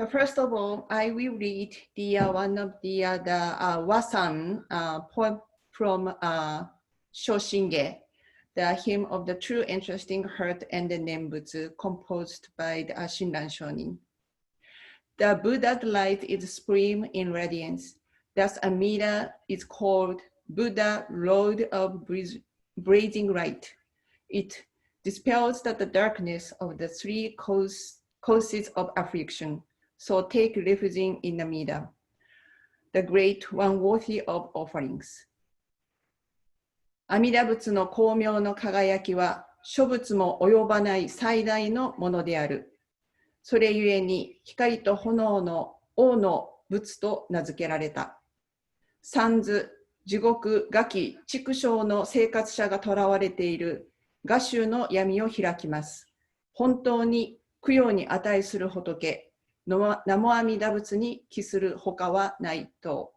First of all, I will read the one of the Wasan poem from Shoshinge, the hymn of the true interesting heart and the Nembutsu, composed by the Shinran Shonin. The Buddha's light is supreme in radiance. Thus, Amida is called Buddha, Lord of blazing light. It dispels the darkness of the three causes of affliction. So take refuge in Amida, the great one worthy of offerings. 阿弥陀仏の光明の輝きは諸仏も及ばない最大のものである。それゆえに光と炎の王の仏と名付けられた。三途、地獄、餓鬼、畜生の生活者が囚われている餓衆の闇を開きます。本当に供養に値する仏、南無阿弥陀仏に帰するほかはないと。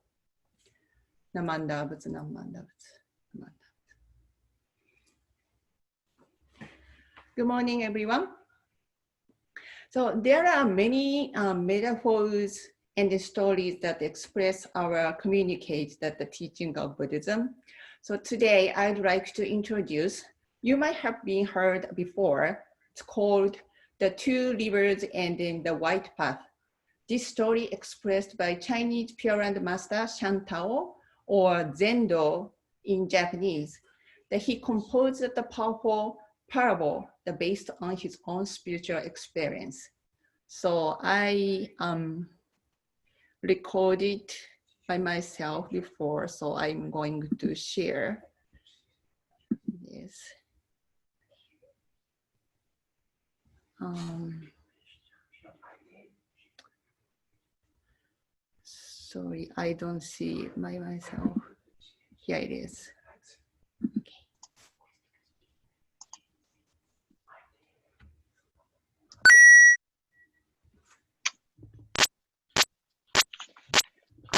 南無阿弥陀仏、南無阿弥陀仏。Good morning, everyone. So there are many metaphors and stories that express or communicate that the teaching of Buddhism. So today I'd like to introduce, you might have been heard before, it's called The Two Rivers and in the White Path. This story expressed by Chinese Pure Land Master Shantao, or Zendo in Japanese, that he composed the powerful parable that based on his own spiritual experience. So I recorded by myself before, so I'm going to share this. Sorry, I don't see myself. Here it is.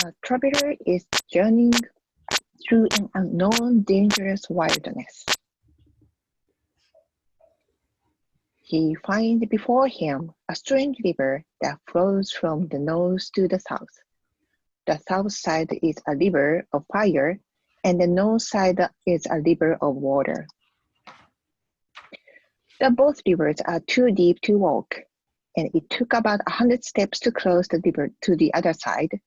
A traveler is journeying through an unknown, dangerous wilderness. He finds before him a strange river that flows from the north to the south. The south side is a river of fire, and the north side is a river of water. Both rivers are too deep to walk, and it took about 100 steps to cross the river to the other side.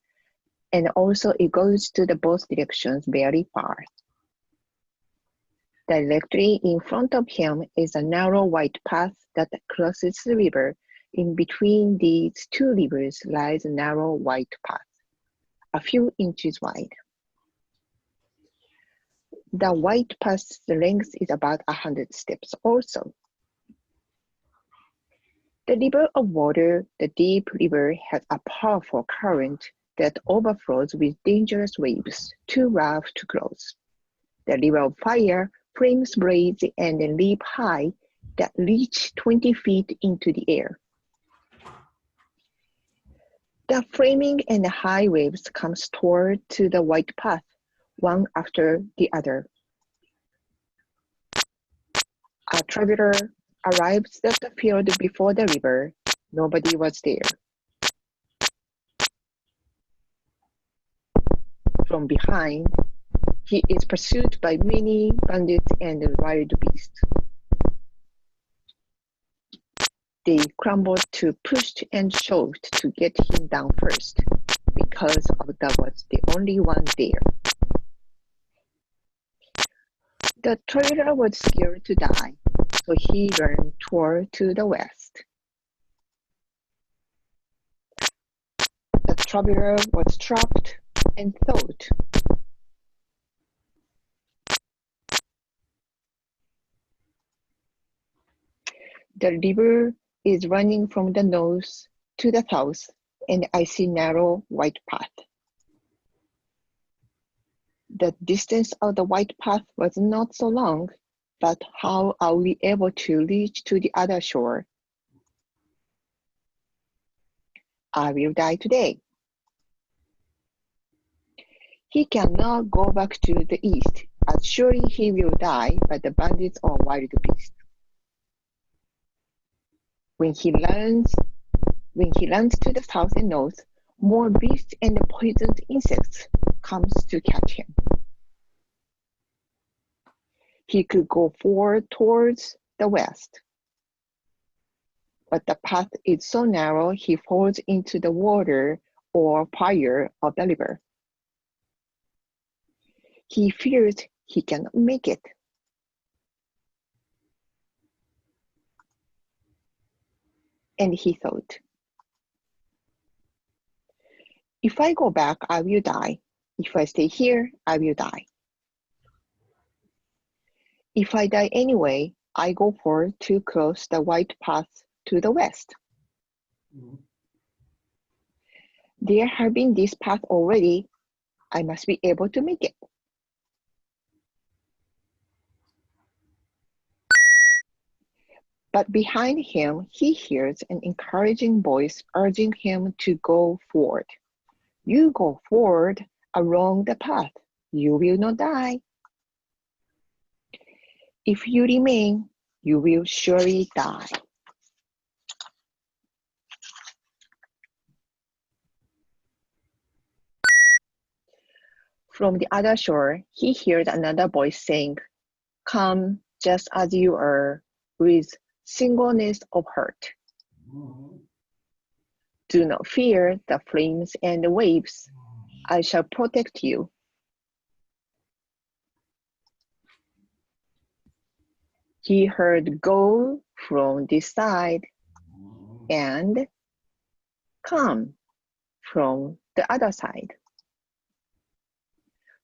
And also it goes to the both directions very far. Directly in front of him is a narrow white path that crosses the river. In between these two rivers lies a narrow white path, a few inches wide. The white path's length is about 100 steps also. The river of water, the deep river, has a powerful current that overflows with dangerous waves, too rough to cross. The river of fire, flames blaze and leap high that reach 20 feet into the air. The flaming and high waves come toward to the white path, one after the other. A traveler arrives at the field before the river. Nobody was there. From behind, he is pursued by many bandits and wild beasts. They crumbled to push and shove to get him down first, because that was the only one there. The traveler was scared to die, so he ran toward to the west. The traveler was trapped and thought, the river is running from the north to the south, and I see narrow white path. The distance of the white path was not so long, but how are we able to reach to the other shore? I will die today. He cannot go back to the east, as surely he will die by the bandits or wild beasts. When he learns When he runs to the south and north, more beasts and poisoned insects comes to catch him. He could go forward towards the west, but the path is so narrow he falls into the water or fire of the river. He fears he cannot make it. And he thought, if I go back, I will die. If I stay here, I will die. If I die anyway, I go forward to cross the white path to the west. There have been this path already. I must be able to make it. But behind him, he hears an encouraging voice urging him to go forward. You go forward along the path. You will not die. If you remain, you will surely die. From the other shore, he heard another voice saying, come just as you are, with singleness of heart. Do not fear the flames and the waves. I shall protect you. He heard go from this side and come from the other side.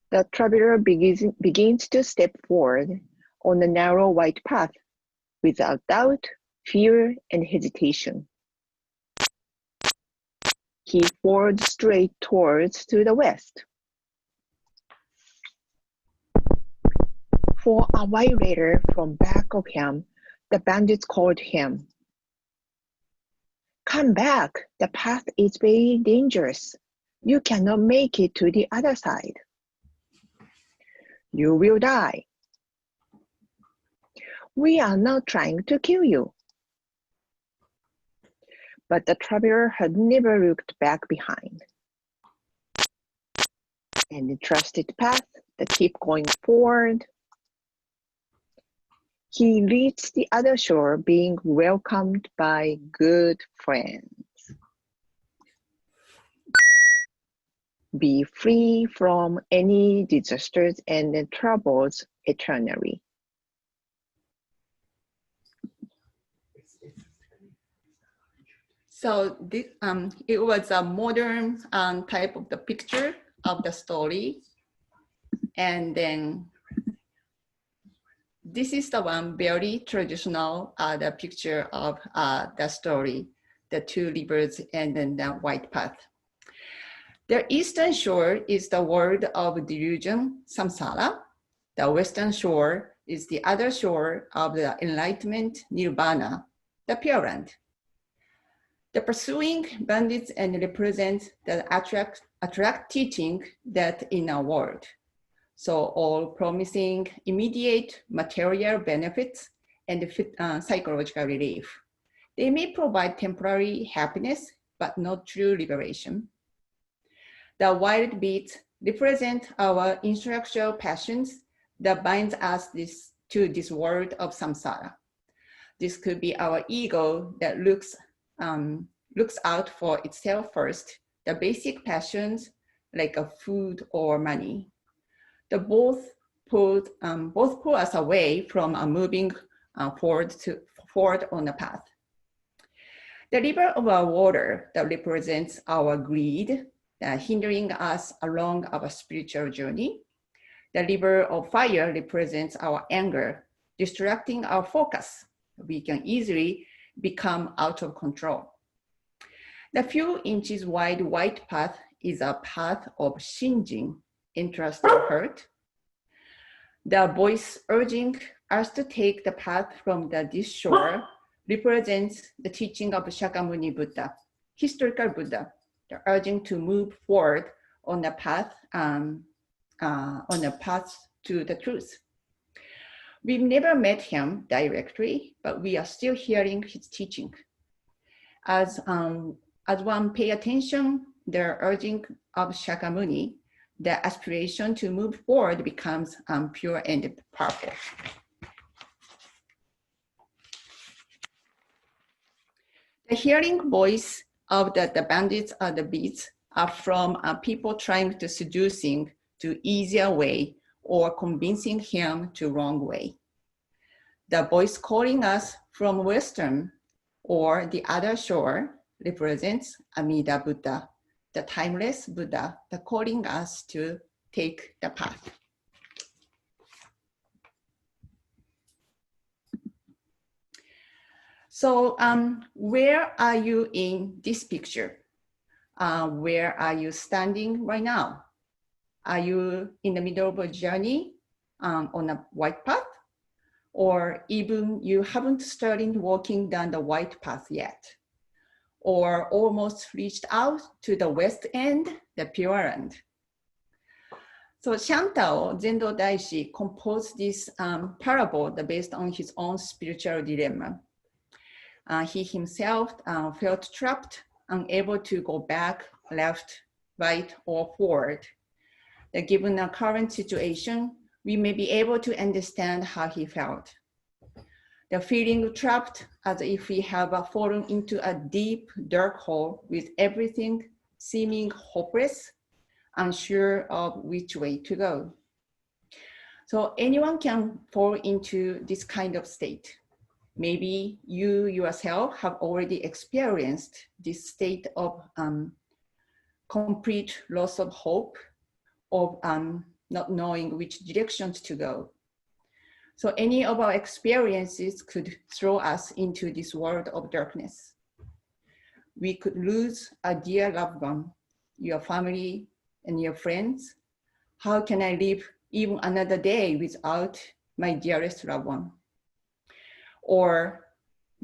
The traveler begins to step forward on the narrow white path without doubt, fear, and hesitation. He forged straight towards to the west. For a while later, from back of him, the bandits called him. Come back, the path is very dangerous. You cannot make it to the other side. You will die. We are not trying to kill you. But the traveler had never looked back behind and trusted the path that kept going forward. He reached the other shore being welcomed by good friends. Be free from any disasters and troubles eternally. So this, it was a modern type of the picture of the story. And then this is the one very traditional, the picture of the story, the two rivers and then the white path. The eastern shore is the world of delusion, samsara. The western shore is the other shore of the enlightenment, nirvana, the Pure Land. The pursuing bandits and represent the attract teaching that in our world. So all promising immediate material benefits and psychological relief. They may provide temporary happiness, but not true liberation. The wild beasts represent our intellectual passions that binds us to this world of samsara. This could be our ego that looks out for itself first, the basic passions like food or money. The both pull us away from moving forward on the path. The river of our water that represents our greed, hindering us along our spiritual journey. The river of fire represents our anger, distracting our focus. We can easily become out of control. The few inches wide white path is a path of shinjin, interest or hurt. The voice urging us to take the path from this shore represents the teaching of Shakyamuni Buddha, historical Buddha, the urging to move forward on the path to the truth. We've never met him directly, but we are still hearing his teaching. As one pay attention, the urging of Shakyamuni, the aspiration to move forward becomes pure and powerful. The hearing voice of the bandits or the beats are from people trying to seducing to easier way or convincing him to wrong way. The voice calling us from Western or the other shore represents Amida Buddha, the timeless Buddha, the calling us to take the path. So where are you in this picture? Where are you standing right now? Are you in the middle of a journey on a white path? Or even you haven't started walking down the white path yet? Or almost reached out to the west end, the Pure Land? So Shantao Zendo Daishi composed this parable based on his own spiritual dilemma. He himself felt trapped, unable to go back, left, right, or forward. Given the current situation, we may be able to understand how he felt. The feeling trapped as if we have fallen into a deep, dark hole with everything seeming hopeless, unsure of which way to go. So anyone can fall into this kind of state. Maybe you yourself have already experienced this state of complete loss of hope, of not knowing which directions to go. So any of our experiences could throw us into this world of darkness. We could lose a dear loved one, your family and your friends. How can I live even another day without my dearest loved one? Or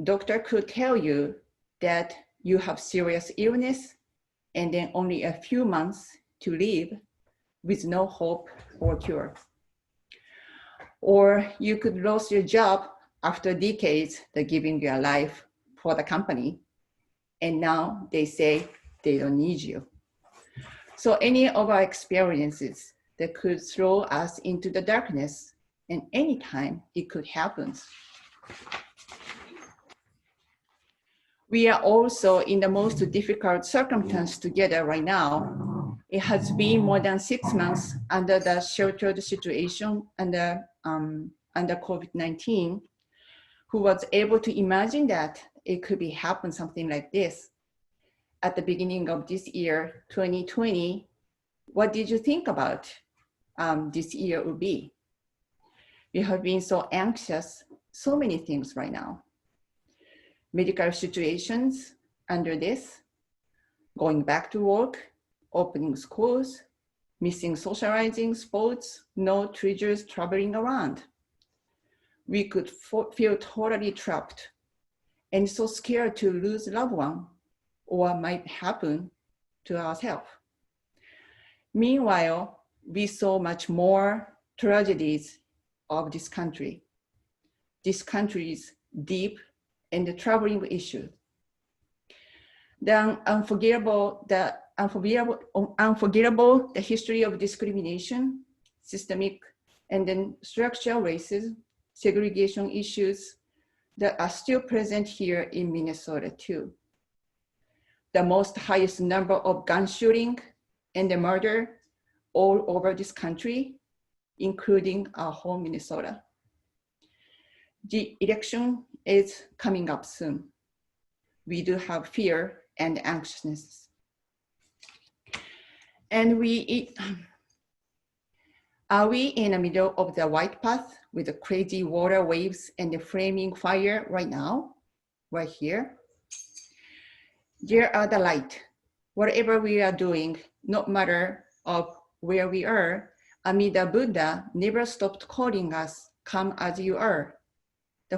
doctor could tell you that you have serious illness and then only a few months to live with no hope or cure. Or you could lose your job after decades of giving your life for the company, and now they say they don't need you. So any of our experiences that could throw us into the darkness, and anytime it could happen. We are also in the most difficult circumstance together right now. It has been more than 6 months under the sheltered situation under COVID-19. Who was able to imagine that it could be happen something like this? At the beginning of this year, 2020, what did you think about this year would be? We have been so anxious, so many things right now. Medical situations under this, going back to work, opening schools, missing socializing, sports, no treasures traveling around. We could feel totally trapped and so scared to lose a loved one or what might happen to ourselves. Meanwhile, we saw much more tragedies of this country. This country's deep and the troubling issue. The unforgettable history of discrimination, systemic and then structural racism, segregation issues that are still present here in Minnesota too. The most highest number of gun shooting and the murder all over this country, including our home Minnesota. The election is coming up soon. We do have fear and anxiousness. And are we in the middle of the white path with the crazy water waves and the flaming fire right now, right here? There are the light. Whatever we are doing, no matter of where we are, Amida Buddha never stopped calling us, come as you are.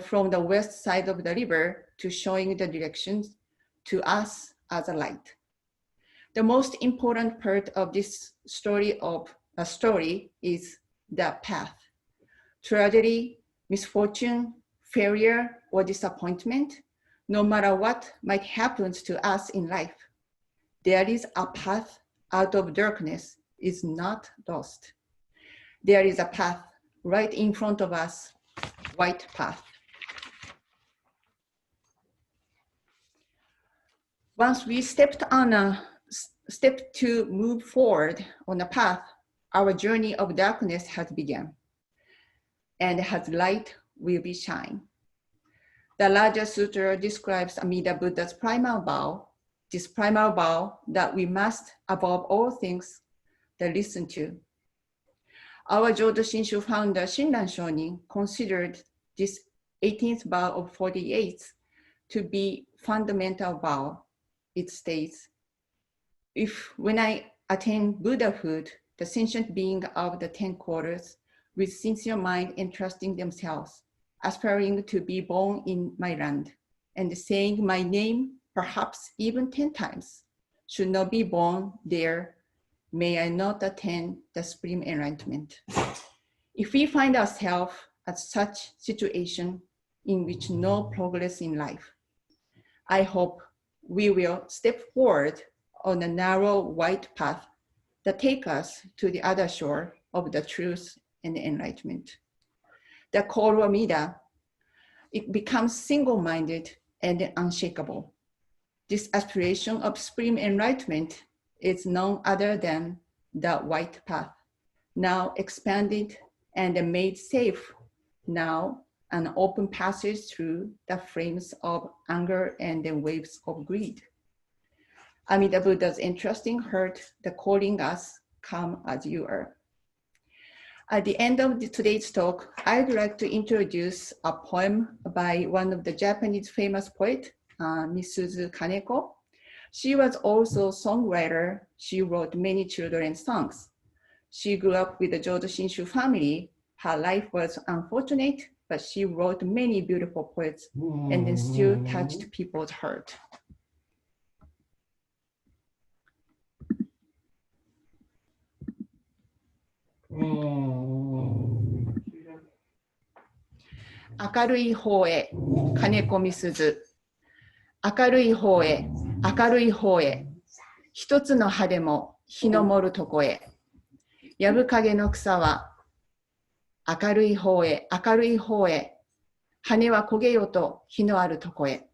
From the west side of the river to showing the directions to us as a light. The most important part of this story is the path. Tragedy, misfortune, failure, or disappointment, no matter what might happen to us in life, there is a path out of darkness is not lost. There is a path right in front of us, white path. Once we stepped on a step to move forward on a path, our journey of darkness has begun, and as light will be shine. The Raja Sutra describes Amida Buddha's primal vow, this primal vow that we must, above all things, listen to. Our Jodo Shinshu founder Shinran Shonin considered this 18th vow of 48 to be fundamental vow. It states, if when I attain Buddhahood, the sentient being of the 10 quarters, with sincere mind entrusting themselves, aspiring to be born in my land, and saying my name perhaps even 10 times, should not be born there, may I not attain the supreme enlightenment. If we find ourselves at such situation in which no progress in life, I hope we will step forward on a narrow white path that take us to the other shore of the truth and the enlightenment. The core Amida, it becomes single-minded and unshakable. This aspiration of supreme enlightenment is none other than the white path, now expanded and made safe, now an open passage through the flames of anger and the waves of greed. Amida Buddha's entrusting heart, the calling us, come as you are. At the end of today's talk, I'd like to introduce a poem by one of the Japanese famous poet, Mrs. Kaneko. She was also a songwriter. She wrote many children's songs. She grew up with the Jodo Shinshu family. Her life was unfortunate, but she wrote many beautiful poets and then still touched people's heart. Akarui方へ、金子みすず。明るい方へ、明るい方へ。一つの葉でも日の漏るとこへ。やぶ影の草は明るい方へ、明るい方へ。羽は焦げよと日のあるとこへ。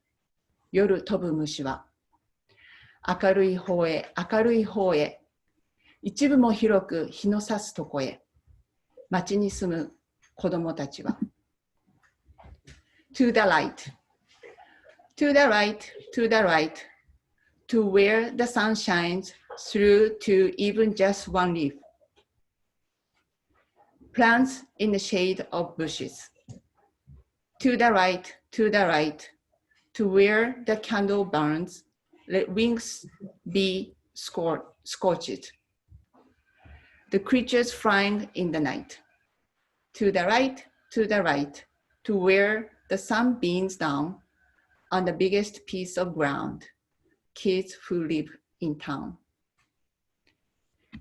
夜飛ぶ虫は明るい方へ、明るい方へ。一部も広く日の差すとこへ。町に住む子供たちは。To the light, to the right, to the right, to where the sun shines through to even just one leaf. Plants in the shade of bushes. To the right, to where the candle burns, let wings be scorched. The creatures flying in the night. To the right, to where the sun beams down on the biggest piece of ground, kids who live in town.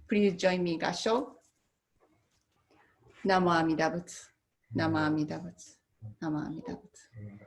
Please join me, Gasho. Namo Amida Butsu, Namo Amida Butsu, Namo Amida Butsu.